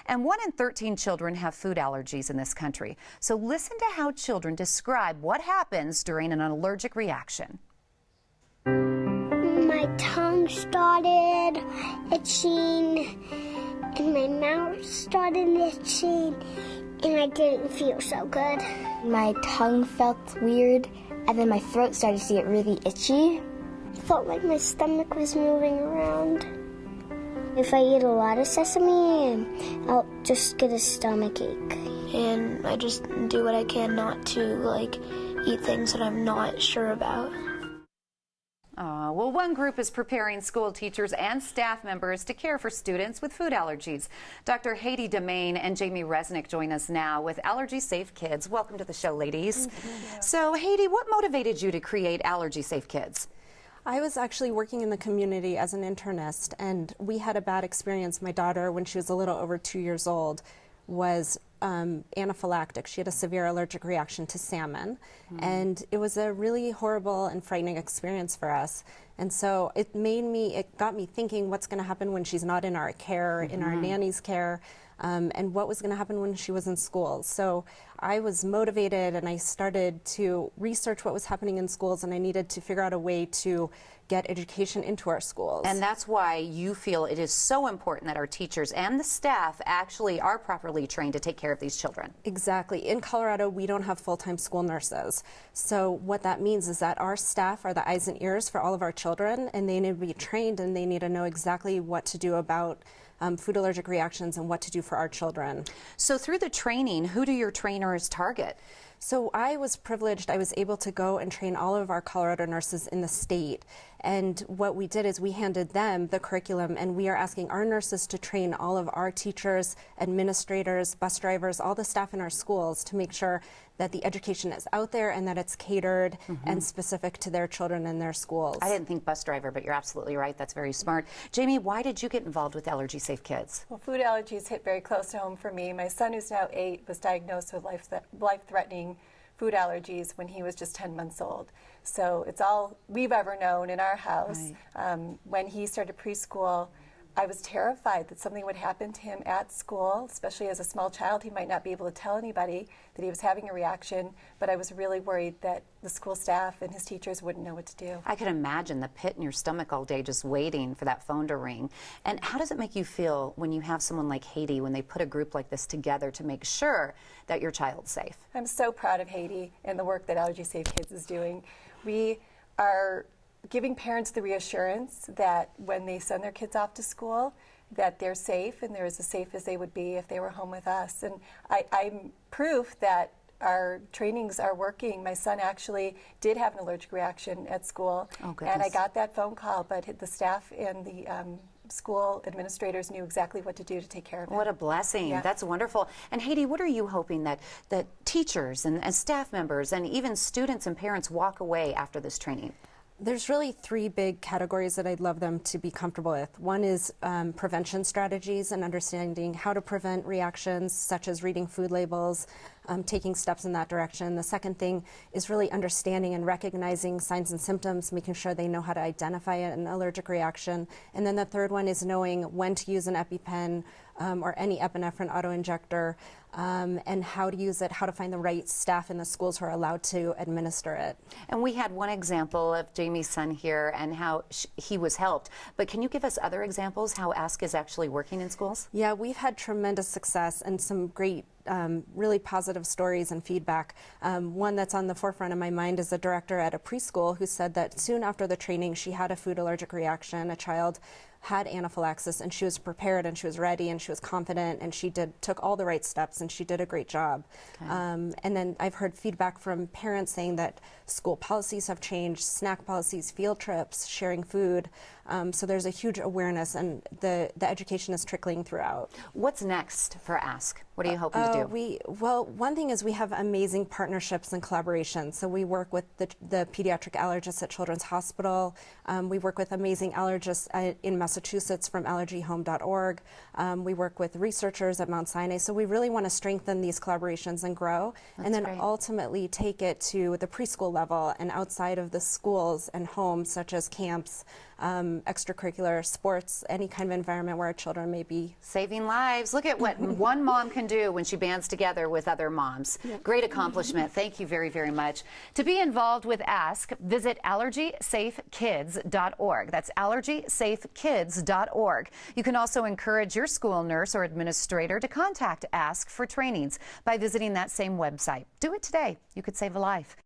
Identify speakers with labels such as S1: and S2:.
S1: And 1 in 13 children have food allergies in this country. So listen to how children describe what happens during an allergic reaction.
S2: My tongue started itching, and my mouth started itching, and I didn't feel so good.
S3: My tongue felt weird, and then my throat started to get really itchy.
S2: Felt like my stomach was moving around. If I eat a lot of sesame, I'll just get a stomach ache.
S4: And I just do what I can not to eat things that I'm not sure about.
S1: Well, one group is preparing school teachers and staff members to care for students with food allergies. Dr. Haiti Demain and Jamie Resnick join us now with Allergy Safe Kids. Welcome to the show, ladies. So, Haiti, what motivated you to create Allergy Safe Kids?
S5: I was actually working in the community as an internist, and we had a bad experience. My daughter, when she was a little over 2 years old, was anaphylactic. She had a severe allergic reaction to salmon, and it was a really horrible and frightening experience for us. And so it got me thinking, what's going to happen when she's not in our care, in our nanny's care, and what was going to happen when she was in school. So I was motivated, and I started to research what was happening in schools, and I needed to figure out a way to get education into our schools.
S1: And that's why you feel it is so important that our teachers and the staff actually are properly trained to take care of these children.
S5: Exactly. In Colorado, we don't have full-time school nurses. So what that means is that our staff are the eyes and ears for all of our children, and they need to be trained, and they need to know exactly what to do about food allergic reactions and what to do for our children.
S1: So through the training, who do your trainers target?
S5: So I was privileged. I was able to go and train all of our Colorado nurses in the state. And what we did is we handed them the curriculum, and we are asking our nurses to train all of our teachers, administrators, bus drivers, all the staff in our schools to make sure that the education is out there and that it's catered and specific to their children and their schools.
S1: I didn't think bus driver, but you're absolutely right. That's very smart. Jamie, why did you get involved with Allergy Safe Kids?
S6: Well, food allergies hit very close to home for me. My son, who's now 8, was diagnosed with life-threatening food allergies when he was just 10 months old. So it's all we've ever known in our house. Right. When he started preschool, I was terrified that something would happen to him at school, especially as a small child. He might not be able to tell anybody that he was having a reaction, but I was really worried that the school staff and his teachers wouldn't know what to do.
S1: I can imagine the pit in your stomach all day just waiting for that phone to ring. And how does it make you feel when you have someone like Haiti, when they put a group like this together to make sure that your child's safe?
S6: I'm so proud of Haiti and the work that Allergy Safe Kids is doing. We are giving parents the reassurance that when they send their kids off to school, that they're safe, and they're as safe as they would be if they were home with us. And I'm proof that our trainings are working. My son actually did have an allergic reaction at school, and I got that phone call, but the staff and the school administrators knew exactly what to do to take care of it.
S1: What a blessing. Yeah. That's wonderful. And Haiti, what are you hoping that teachers and staff members and even students and parents walk away after this training?
S5: There's really 3 big categories that I'd love them to be comfortable with. One is prevention strategies and understanding how to prevent reactions, such as reading food labels, taking steps in that direction. The second thing is really understanding and recognizing signs and symptoms, making sure they know how to identify an allergic reaction. And then the third one is knowing when to use an EpiPen or any epinephrine autoinjector, and how to use it, how to find the right staff in the schools who are allowed to administer it.
S1: And we had one example of Jamie's son here and how he was helped, but can you give us other examples how Ask is actually working in schools?
S5: Yeah, we've had tremendous success and some great really positive stories and feedback. One that's on the forefront of my mind is a director at a preschool who said that soon after the training she had a food allergic reaction. A child had anaphylaxis, and she was prepared and she was ready and she was confident, and she took all the right steps, and she did a great job. Okay. And then I've heard feedback from parents saying that school policies have changed, snack policies, field trips, sharing food. So there's a huge awareness, and the education is trickling throughout.
S1: What's next for Ask? What are you hoping to do?
S5: Well, one thing is we have amazing partnerships and collaboration. So we work with the pediatric allergists at Children's Hospital. We work with amazing allergists in Massachusetts Massachusetts from allergyhome.org. We work with researchers at Mount Sinai. So we really want to strengthen these collaborations and grow, and then
S1: great.
S5: ultimately take it to the preschool level and outside of the schools and homes, such as camps, extracurricular sports, any kind of environment where our children may be.
S1: Saving lives. Look at what one mom can do when she bands together with other moms. Great accomplishment. Thank you very, very much. To be involved with ASK, visit allergysafekids.org. That's allergysafekids.org. You can also encourage your school nurse or administrator to contact ASK for trainings by visiting that same website. Do it today. You could save a life.